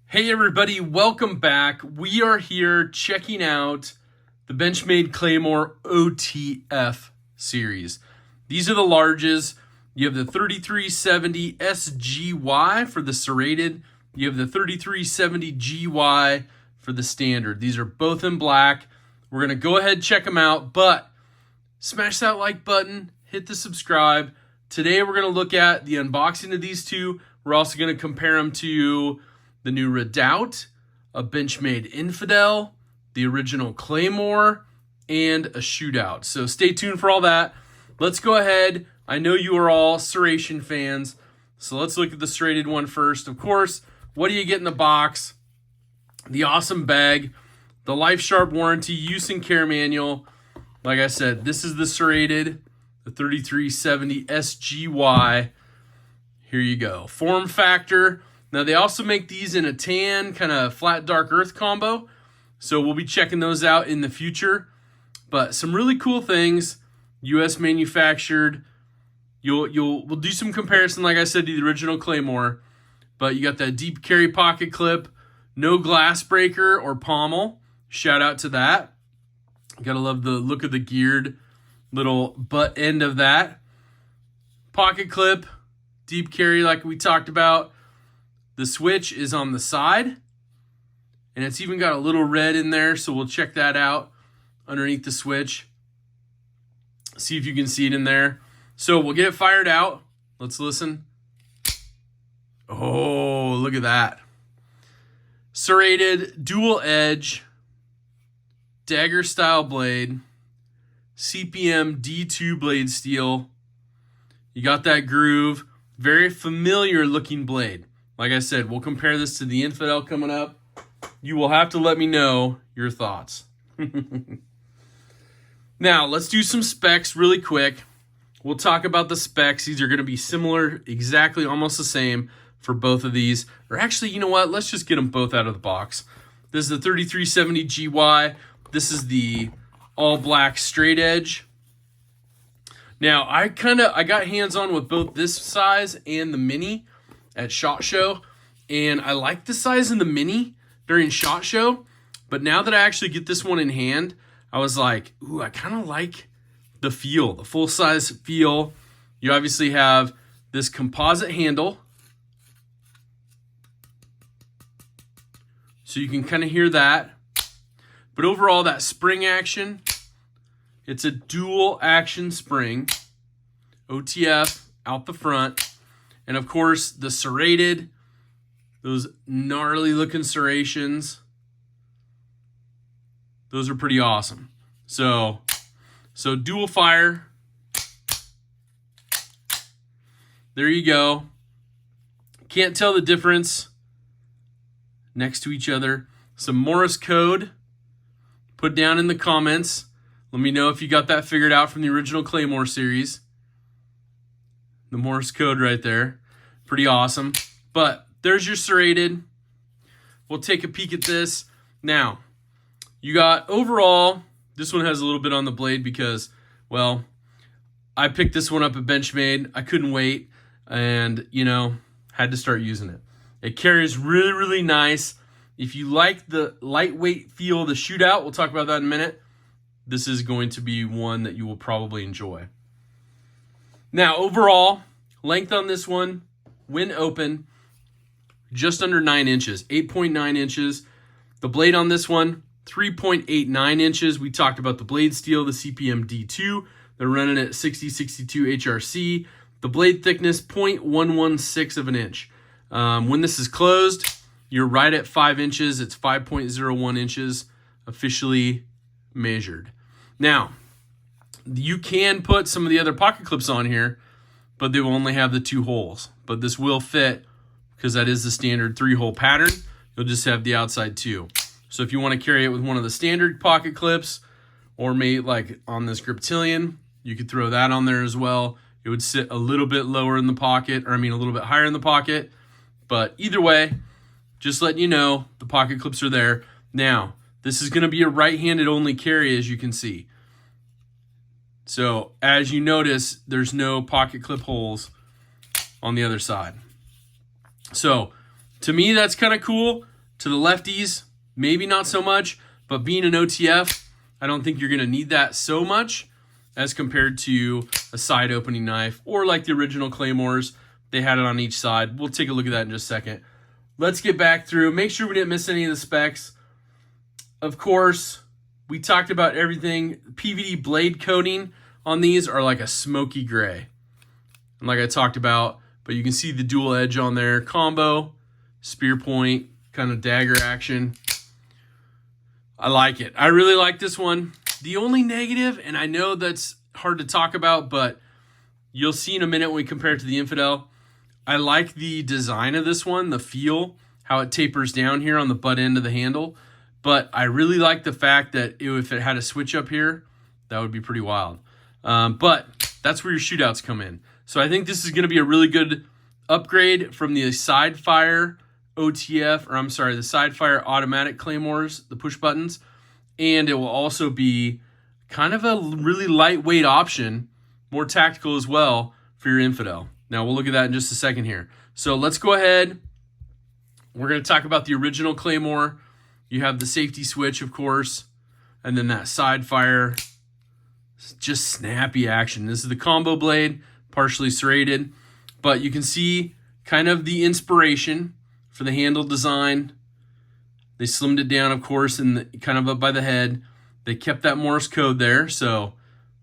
Hey everybody, welcome back. We are here checking out the Benchmade Claymore Otf series. These are the larges. You have the 3370 SGY for the serrated. You have the 3370 GY for the standard. These are both in black. We're going to go ahead and check them out, but smash that like button, hit the subscribe. Today we're going to look at the unboxing of these two. We're also going to compare them to the new Redoubt, a Benchmade Infidel, the original Claymore, and a Shootout. So stay tuned for all that. Let's go ahead. I know you are all serration fans, so let's look at the serrated one first. Of course, what do you get in the box? The awesome bag, the Life Sharp warranty, use and care manual. Like I said, this is the serrated, the 3370 SGY. Here you go. Form factor. Now, they also make these in a tan, kind of flat dark earth combo. So we'll be checking those out in the future. But some really cool things, U.S. manufactured. We'll do some comparison, like I said, to the original Claymore. But you got that deep carry pocket clip, no glass breaker or pommel. Shout out to that. Gotta love the look of the geared little butt end of that. Pocket clip, deep carry like we talked about. The switch is on the side, and it's even got a little red in there, so we'll check that out underneath the switch. See if you can see it in there. So we'll get it fired out. Let's listen. Oh, look at that. Serrated, dual edge, dagger style blade, CPM D2 blade steel. You got that groove. Very familiar looking blade. Like I said, we'll compare this to the Infidel coming up. You will have to let me know your thoughts. Now, let's do some specs really quick. We'll talk about the specs. These are going to be similar, exactly almost the same for both of these. Or actually, you know what? Let's just get them both out of the box. This is the 3370 GY. This is the all black straight edge. Now, I got hands-on with both this size and the mini at SHOT Show, and I like the size in the mini during SHOT Show, but now that I actually get this one in hand, I was like, ooh, I kind of like the feel, the full-size feel. You obviously have this composite handle, so you can kind of hear that, but overall, that spring action, it's a dual action spring, OTF out the front. And of course, the serrated, those gnarly looking serrations, those are pretty awesome. So dual fire. There you go. Can't tell the difference next to each other. Some Morse code. Put down in the comments. Let me know if you got that figured out from the original Claymore series. The Morse code right there. Pretty awesome. But there's your serrated. We'll take a peek at this. Now, you got overall, this one has a little bit on the blade because, well, I picked this one up at Benchmade. I couldn't wait and, had to start using it. It carries really, really nice. If you like the lightweight feel of the Shootout, we'll talk about that in a minute. This is going to be one that you will probably enjoy. Now, overall, length on this one, when open, just under 9 inches, 8.9 inches. The blade on this one, 3.89 inches. We talked about the blade steel, the CPM D2. They're running at 6062 HRC. The blade thickness, 0.116 of an inch. When this is closed, you're right at 5 inches. It's 5.01 inches officially measured. Now, you can put some of the other pocket clips on here, but they will only have the 2 holes. But this will fit because that is the standard 3-hole pattern. You'll just have the outside 2. So if you want to carry it with one of the standard pocket clips, or maybe like on this Griptilian, you could throw that on there as well. It would sit a little bit lower in the pocket, a little bit higher in the pocket. But either way, just letting you know, the pocket clips are there. Now, this is going to be a right-handed only carry, as you can see. So as you notice, there's no pocket clip holes on the other side. So to me, that's kind of cool. To the lefties, maybe not so much, but being an OTF, I don't think you're going to need that so much as compared to a side opening knife or like the original Claymores. They had it on each side. We'll take a look at that in just a second. Let's get back through. Make sure we didn't miss any of the specs. Of course, we talked about everything. PVD blade coating on these are like a smoky gray. And like I talked about, but you can see the dual edge on there. Combo, spear point, kind of dagger action. I like it. I really like this one. The only negative, and I know that's hard to talk about, but you'll see in a minute when we compare it to the Infidel, I like the design of this one, the feel, how it tapers down here on the butt end of the handle. But I really like the fact that if it had a switch up here, that would be pretty wild. But that's where your shootouts come in. So I think this is going to be a really good upgrade from the side fire OTF, or I'm sorry, the side fire automatic Claymores, the push buttons. And it will also be kind of a really lightweight option, more tactical as well for your Infidel. Now we'll look at that in just a second here. So let's go ahead. We're going to talk about the original Claymore. You have the safety switch, of course, and then that side fire. Just snappy action. This is the combo blade, partially serrated, but you can see kind of the inspiration for the handle design. They slimmed it down, of course, and kind of up by the head. They kept that Morse code there, so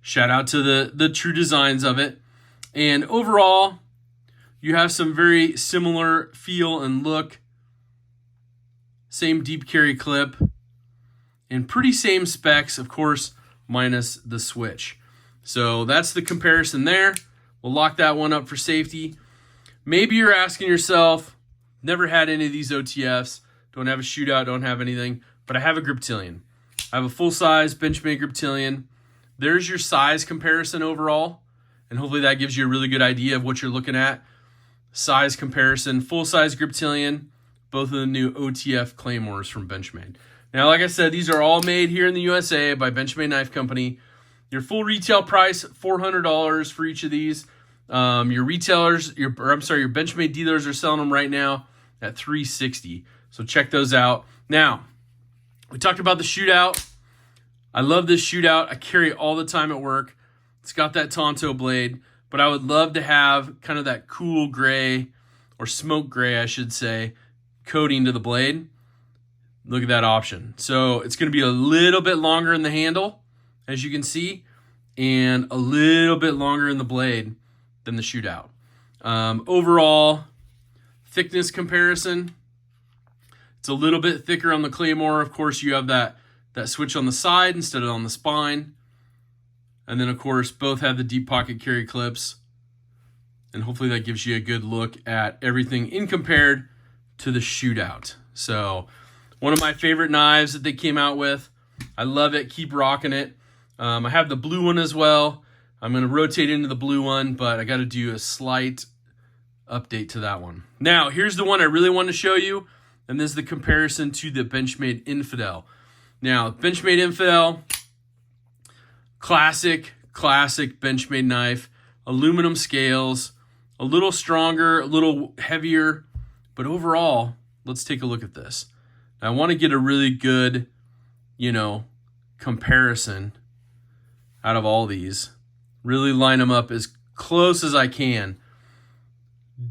shout out to the true designs of it. And overall, you have some very similar feel and look. Same deep carry clip, and pretty same specs, of course, minus the switch. So that's the comparison there. We'll lock that one up for safety. Maybe you're asking yourself, never had any of these OTFs, don't have a shootout, don't have anything, but I have a Griptilian. I have a full-size Benchmade Griptilian. There's your size comparison overall, and hopefully that gives you a really good idea of what you're looking at. Size comparison, full-size Griptilian, both of the new OTF Claymores from Benchmade. Now, like I said, these are all made here in the USA by Benchmade Knife Company. Your full retail price, $400 for each of these. Your retailers, your Benchmade dealers are selling them right now at $360. So check those out. Now, we talked about the shootout. I love this shootout. I carry it all the time at work. It's got that Tonto blade, but I would love to have kind of that cool gray, or smoke gray, I should say, coating to the blade. Look at that option. So it's going to be a little bit longer in the handle, as you can see, and a little bit longer in the blade than the shootout. Overall, thickness comparison, it's a little bit thicker on the Claymore. Of course, you have that switch on the side instead of on the spine. And then, of course, both have the deep pocket carry clips. And hopefully that gives you a good look at everything in compared to the shootout. So one of my favorite knives that they came out with. I love it. Keep rocking it. I have the blue one as well. I'm going to rotate into the blue one, but I got to do a slight update to that one. Now, here's the one I really want to show you, and this is the comparison to the Benchmade Infidel. Now, Benchmade Infidel, classic Benchmade knife, aluminum scales, a little stronger, a little heavier, but overall, let's take a look at this. Now, I want to get a really good, comparison out of all these. Really line them up as close as I can.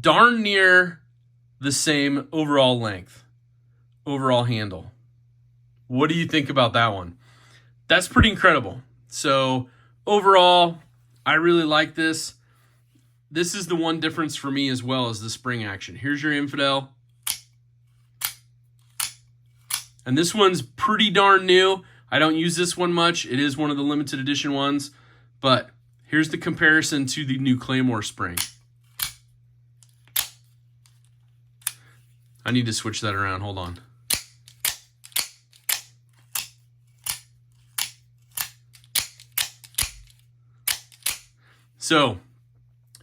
Darn near the same overall length, overall handle. What do you think about that one? That's pretty incredible. So overall, I really like this. This is the one difference for me as well as the spring action. Here's your Infidel. And this one's pretty darn new. I don't use this one much. It is one of the limited edition ones. But here's the comparison to the new Claymore spring. I need to switch that around. Hold on. So,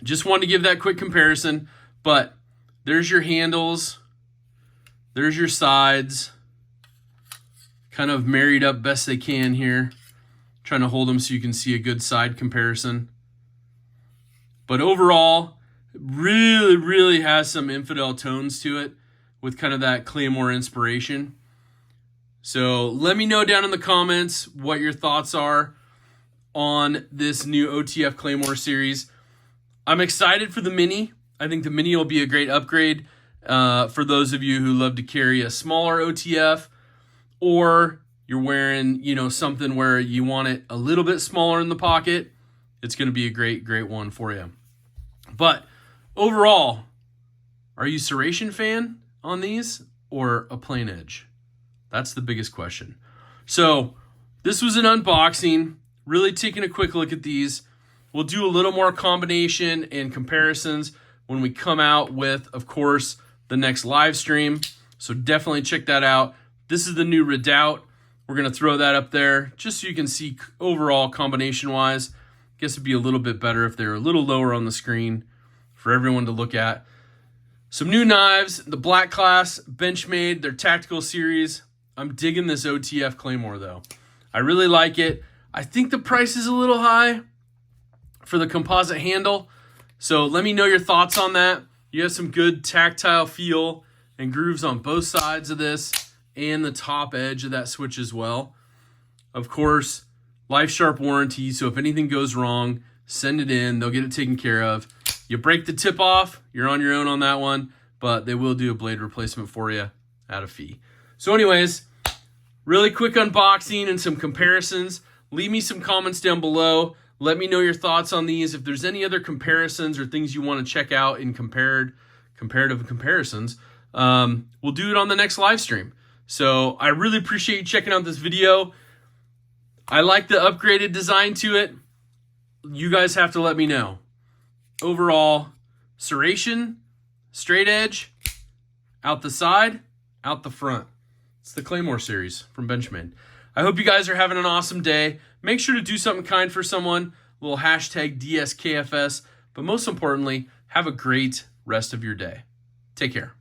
just wanted to give that quick comparison, but there's your handles, there's your sides, kind of married up best they can here, trying to hold them so you can see a good side comparison. But overall, really has some Infidel tones to it, with kind of that Claymore inspiration. So let me know down in the comments what your thoughts are on this new OTF Claymore series. I'm excited for the Mini. I think the Mini will be a great upgrade for those of you who love to carry a smaller OTF, or you're wearing, something where you want it a little bit smaller in the pocket. It's going to be a great, great one for you. But overall, are you serration fan on these or a plain edge? That's the biggest question. So this was an unboxing, really taking a quick look at these. We'll do a little more combination and comparisons when we come out with, of course, the next live stream. So definitely check that out. This is the new Redoubt. We're going to throw that up there just so you can see overall combination-wise. I guess it'd be a little bit better if they're a little lower on the screen for everyone to look at. Some new knives, the Black Class, Benchmade, their tactical series. I'm digging this OTF Claymore though. I really like it. I think the price is a little high for the composite handle. So let me know your thoughts on that. You have some good tactile feel and grooves on both sides of this and the top edge of that switch as well. Of course, Life Sharp warranty, so if anything goes wrong, send it in. They'll get it taken care of. You break the tip off, you're on your own on that one, but they will do a blade replacement for you at a fee. So anyways, really quick unboxing and some comparisons. Leave me some comments down below. Let me know your thoughts on these. If there's any other comparisons or things you want to check out in comparative comparisons, we'll do it on the next live stream. So I really appreciate you checking out this video. I like the upgraded design to it. You guys have to let me know. Overall, serration, straight edge, out the side, out the front. It's the Claymore series from Benchmade. I hope you guys are having an awesome day. Make sure to do something kind for someone. A little hashtag DSKFS. But most importantly, have a great rest of your day. Take care.